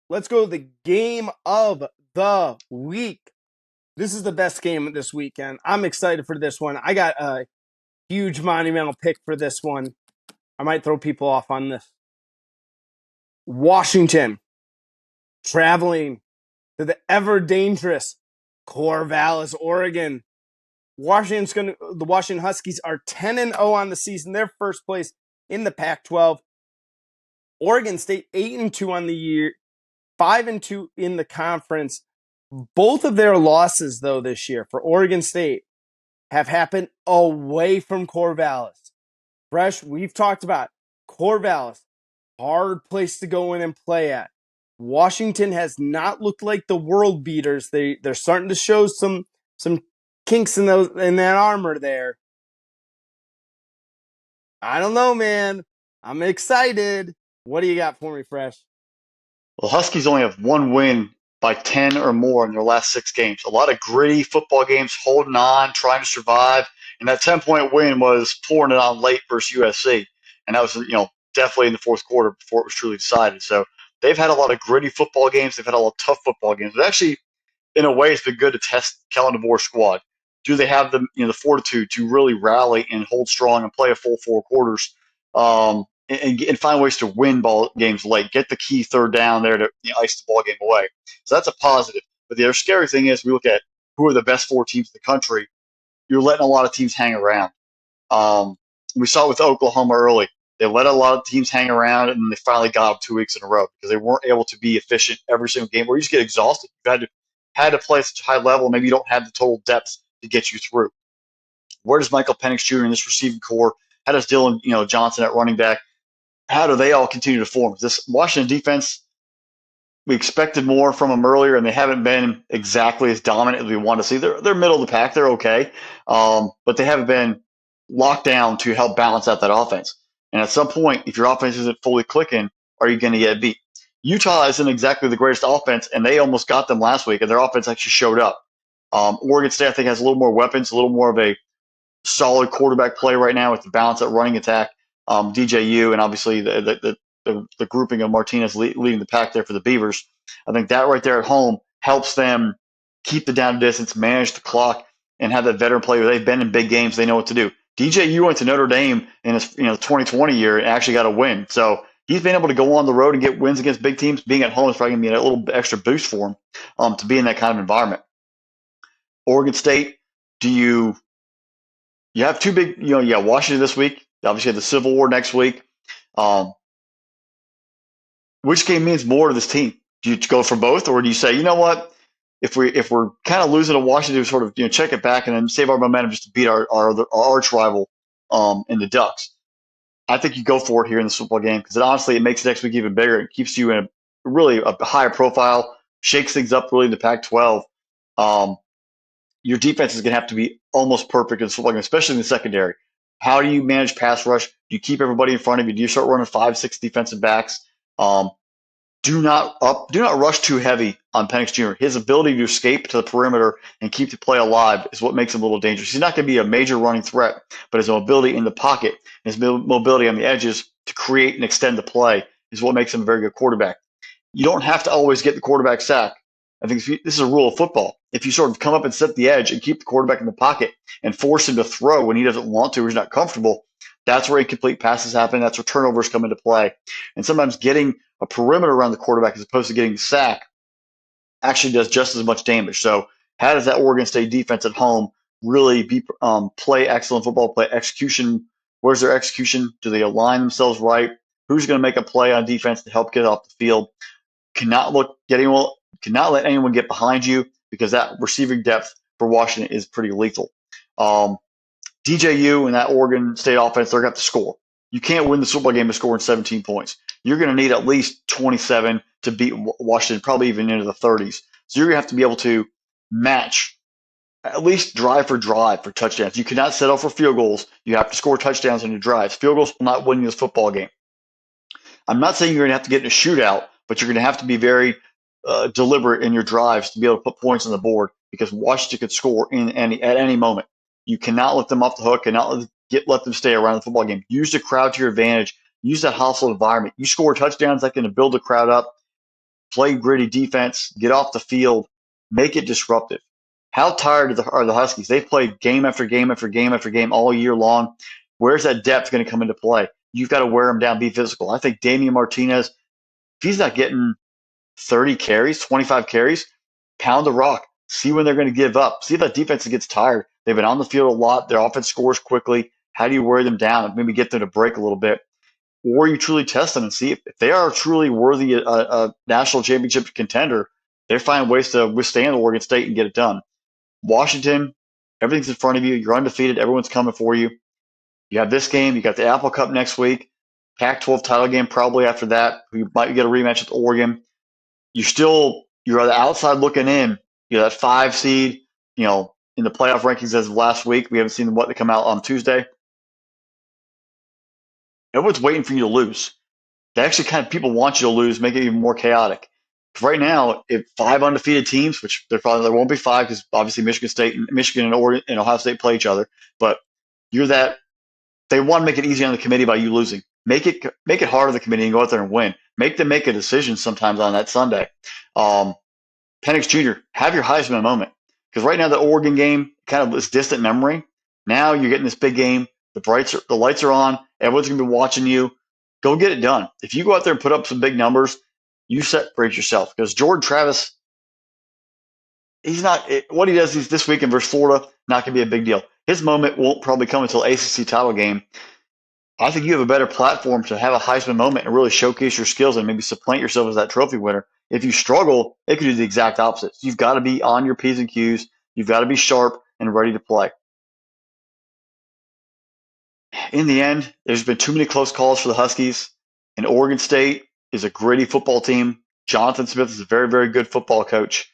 Let's go to the game of the week. This is the best game this weekend. I'm excited for this one. I got a huge monumental pick for this one. I might throw people off on this. Washington traveling to the ever dangerous Corvallis, Oregon. The Washington Huskies are 10-0 on the season. They're first place in the Pac-12. Oregon State 8-2 on the year, 5-2 in the conference. Both of their losses, though, this year for Oregon State have happened away from Corvallis. Fresh, we've talked about Corvallis, hard place to go in and play at. Washington has not looked like the world beaters. They're starting to show some kinks in that armor there. I don't know, man. I'm excited. What do you got for me, Fresh? Well, Huskies only have one win by 10 or more in their last 6 games. A lot of gritty football games, holding on, trying to survive. And that 10-point win was pouring it on late versus USC. And that was, definitely in the fourth quarter before it was truly decided. So they've had a lot of gritty football games. They've had a lot of tough football games. But actually, in a way, it's been good to test Kellen DeBoer's squad. Do they have the fortitude to really rally and hold strong and play a full 4 quarters, and find ways to win ball games late, get the key third down there to ice the ball game away. So that's a positive. But the other scary thing is we look at who are the best 4 teams in the country. You're letting a lot of teams hang around. Um, we saw it with Oklahoma early. They let a lot of teams hang around, and they finally got them 2 weeks in a row because they weren't able to be efficient every single game. Where you just get exhausted. You had to play at such a high level. Maybe you don't have the total depth to get you through. Where does Michael Penix Jr. in this receiving core? How does Dylan Johnson at running back? How do they all continue to form? This Washington defense, we expected more from them earlier, and they haven't been exactly as dominant as we want to see. They're middle of the pack. They're okay, but they haven't been locked down to help balance out that offense. And at some point, if your offense isn't fully clicking, are you going to get beat? Utah isn't exactly the greatest offense, and they almost got them last week, and their offense actually showed up. Oregon State, I think, has a little more weapons, a little more of a solid quarterback play right now with the balance at running attack. DJU and obviously the grouping of Martinez leading the pack there for the Beavers. I think that right there at home helps them keep the down distance, manage the clock, and have that veteran player. They've been in big games. They know what to do. DJU went to Notre Dame in his 2020 year and actually got a win. So he's been able to go on the road and get wins against big teams. Being at home is probably going to be a little extra boost for him to be in that kind of environment. Oregon State, do you have two big, Washington this week. Obviously, have the Civil War next week. Um, which game means more to this team? Do you go for both, or do you say, you know what, if we're kind of losing to Washington, sort of check it back and then save our momentum just to beat our arch rival in the Ducks? I think you go for it here in the football game because honestly, it makes next week even bigger. It keeps you in a higher profile, shakes things up really in the Pac-12. Um, your defense is going to have to be almost perfect in this football game, especially in the secondary. How do you manage pass rush? Do you keep everybody in front of you? Do you start running 5, 6 defensive backs? Um, do not rush too heavy on Penix Jr. His ability to escape to the perimeter and keep the play alive is what makes him a little dangerous. He's not going to be a major running threat, but his mobility in the pocket, his mobility on the edges to create and extend the play is what makes him a very good quarterback. You don't have to always get the quarterback sack. I think this is a rule of football. If you sort of come up and set the edge and keep the quarterback in the pocket and force him to throw when he doesn't want to or he's not comfortable, that's where incomplete passes happen. That's where turnovers come into play. And sometimes getting a perimeter around the quarterback as opposed to getting the sack actually does just as much damage. So how does that Oregon State defense at home really play excellent football, play execution? Where's their execution? Do they align themselves right? Who's going to make a play on defense to help get off the field? Cannot let anyone get behind you because that receiving depth for Washington is pretty lethal. DJU and that Oregon State offense, they're going to have to score. You can't win the football game by scoring 17 points. You're going to need at least 27 to beat Washington, probably even into the 30s. So you're going to have to be able to match at least drive for touchdowns. You cannot settle for field goals. You have to score touchdowns on your drives. Field goals will not win you this football game. I'm not saying you're going to have to get in a shootout, but you're going to have to be very deliberate in your drives to be able to put points on the board because Washington could score at any moment. You cannot let them off the hook, cannot let them stay around the football game. Use the crowd to your advantage. Use that hostile environment. You score touchdowns that can build the crowd up. play gritty defense, get off the field, make it disruptive. How tired are the Huskies? They've played game after game after game after game all year long. Where's that depth going to come into play? You've got to wear them down, be physical. I think Damian Martinez, if he's not getting 30 carries, 25 carries, pound the rock. See when they're going to give up. See if that defense gets tired. They've been on the field a lot. Their offense scores quickly. How do you wear them down? Maybe get them to break a little bit. Or you truly test them and see if they are truly worthy a national championship contender. They're finding ways to withstand Oregon State and get it done. Washington, everything's in front of you. You're undefeated. Everyone's coming for you. You have this game. You got the Apple Cup next week. Pac-12 title game probably after that. You might get a rematch with Oregon. You're on the outside looking in. You're that 5 seed, in the playoff rankings as of last week. We haven't seen what they come out on Tuesday. Everyone's waiting for you to lose. They actually people want you to lose, make it even more chaotic. Right now, if 5 undefeated teams, which there won't be 5 because obviously Michigan and Oregon and Ohio State play each other, but they want to make it easy on the committee by you losing. Make it hard on the committee and go out there and win. Make them make a decision sometimes on that Sunday. Penix Jr., have your Heisman moment. Because right now the Oregon game kind of is distant memory. Now you're getting this big game. The lights are on. Everyone's going to be watching you. Go get it done. If you go out there and put up some big numbers, you separate yourself. Because Jordan Travis, what he does this weekend versus Florida, not going to be a big deal. His moment won't probably come until ACC title game. I think you have a better platform to have a Heisman moment and really showcase your skills and maybe supplant yourself as that trophy winner. If you struggle, it could do the exact opposite. You've got to be on your P's and Q's. You've got to be sharp and ready to play. In the end, there's been too many close calls for the Huskies, and Oregon State is a gritty football team. Jonathan Smith is a very, very good football coach.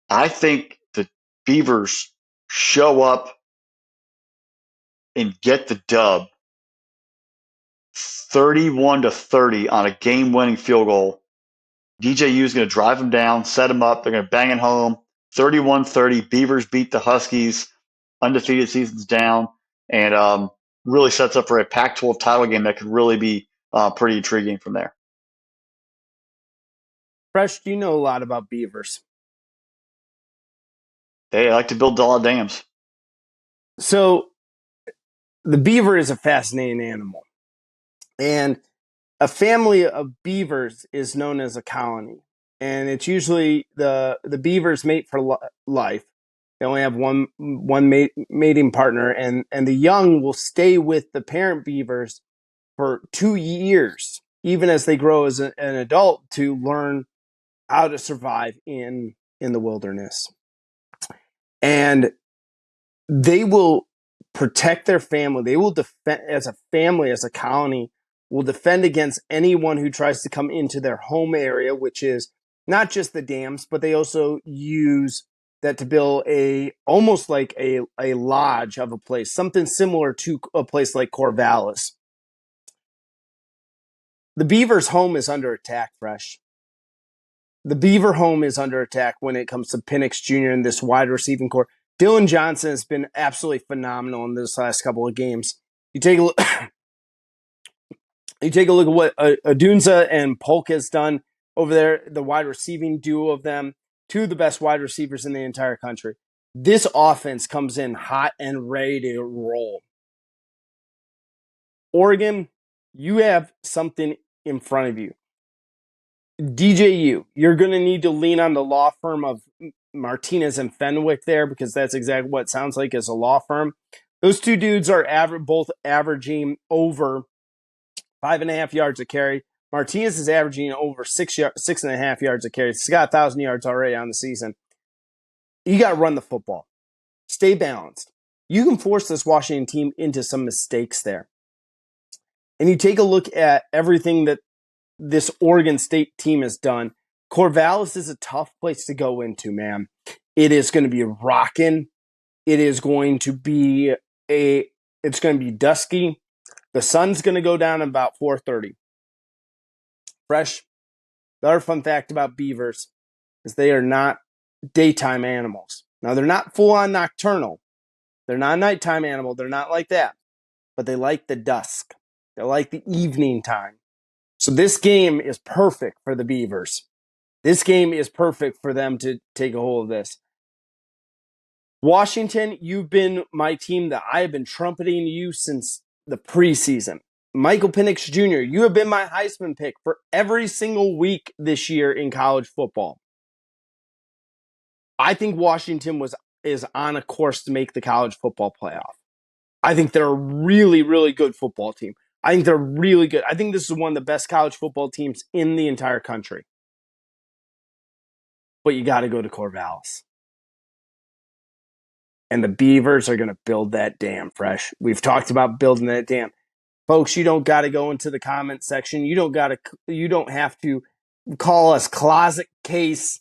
I think the Beavers show up and get the dub 31-30 on a game-winning field goal. DJU is going to drive them down, set them up. They're going to bang it home. 31-30. Beavers beat the Huskies. Undefeated season's down. And really sets up for a Pac-12 title game that could really be pretty intriguing from there. Fresh, do you know a lot about beavers? They like to build a lot of dams. So the beaver is a fascinating animal. And a family of beavers is known as a colony. And it's usually the beavers mate for life. They only have one mating partner, and the young will stay with the parent beavers for 2 years, even as they grow as an adult, to learn how to survive in the wilderness. And they will protect their family. They will defend as a family, as a colony, will defend against anyone who tries to come into their home area, which is not just the dams, but they also use that to build almost like a lodge of a place, something similar to a place like Corvallis. The Beaver's home is under attack, Fresh. The Beaver home is under attack when it comes to Penix Jr. and this wide receiving core. Dylan Johnson has been absolutely phenomenal in this last couple of games. You take a look. You take a look at what Adunza and Polk has done over there, the wide receiving duo of them, 2 of the best wide receivers in the entire country. This offense comes in hot and ready to roll. Oregon, you have something in front of you. DJU, you're going to need to lean on the law firm of Martinez and Fenwick there, because that's exactly what it sounds like as a law firm. Those 2 dudes are both averaging over 5.5 yards a carry. Martinez is averaging over 6.5 yards a carry. He's got 1,000 yards already on the season. You got to run the football. Stay balanced. You can force this Washington team into some mistakes there. And you take a look at everything that this Oregon State team has done. Corvallis is a tough place to go into, man. It is going to be rocking. It is going to be dusky. The sun's going to go down about 4:30. Fresh. The other fun fact about beavers is they are not daytime animals. Now, they're not full-on nocturnal. They're not a nighttime animal. They're not like that. But they like the dusk. They like the evening time. So this game is perfect for the Beavers. This game is perfect for them to take a hold of this. Washington, you've been my team that I have been trumpeting you since the preseason. Michael Penix Jr., you have been my Heisman pick for every single week this year in college football. I think Washington is on a course to make the college football playoff. I think they're a really, really good football team. I think they're really good. I think this is one of the best college football teams in the entire country. But you got to go to Corvallis. And the Beavers are going to build that dam fresh. We've talked about building that dam. Folks, you don't got to go into the comment section. You don't have to call us closet case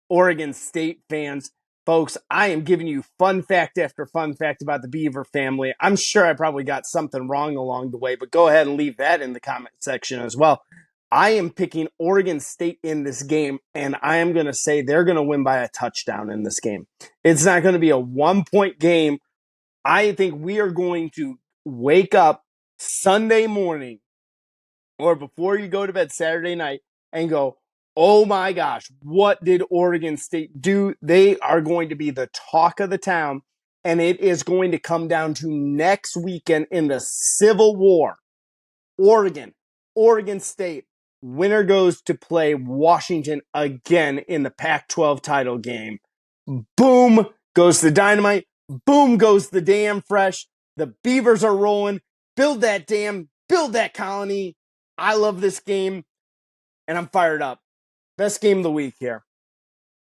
Oregon State fans. Folks, I am giving you fun fact after fun fact about the Beaver family. I'm sure I probably got something wrong along the way, but go ahead and leave that in the comment section as well. I am picking Oregon State in this game, and I am going to say they're going to win by a touchdown in this game. It's not going to be a 1-point game. I think we are going to wake up Sunday morning or before you go to bed Saturday night and go, oh my gosh, what did Oregon State do? They are going to be the talk of the town, and it is going to come down to next weekend in the Civil War. Oregon State, winner goes to play Washington again in the Pac-12 title game. Boom goes the dynamite. Boom goes the dam fresh. The Beavers are rolling. Build that dam. Build that colony. I love this game, and I'm fired up. Best game of the week here.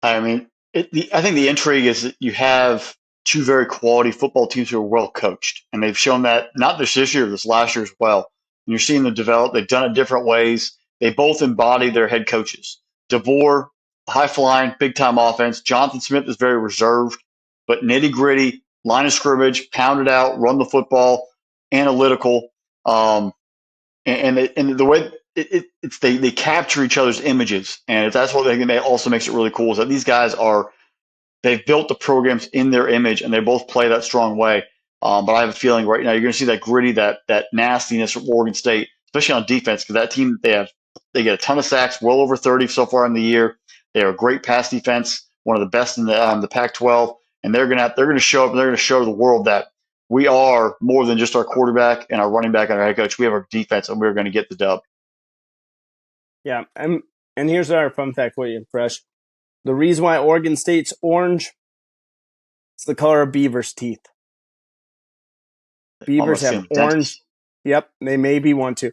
I mean, I think the intrigue is that you have two very quality football teams who are well coached, and they've shown that not just this year, this last year as well. And you're seeing them develop. They've done it different ways. They both embody their head coaches. DeVore, high flying, big time offense. Jonathan Smith is very reserved, but nitty gritty, line of scrimmage, pound it out, run the football, analytical. And the way it's they capture each other's images, and that's what they also makes it really cool is that these guys they've built the programs in their image, and they both play that strong way. But I have a feeling right now you're going to see that gritty, that nastiness from Oregon State, especially on defense, because that team they get a ton of sacks, well over 30 so far in the year. They are a great pass defense, one of the best in the Pac-12, and they're going to show up and they're going to show the world that we are more than just our quarterback and our running back and our head coach. We have our defense, and we're going to get the dub. Yeah, and here's our fun fact for you, Fresh. The reason why Oregon State's orange, it's the color of Beaver's teeth. Beavers have orange. Yep, they may be one too.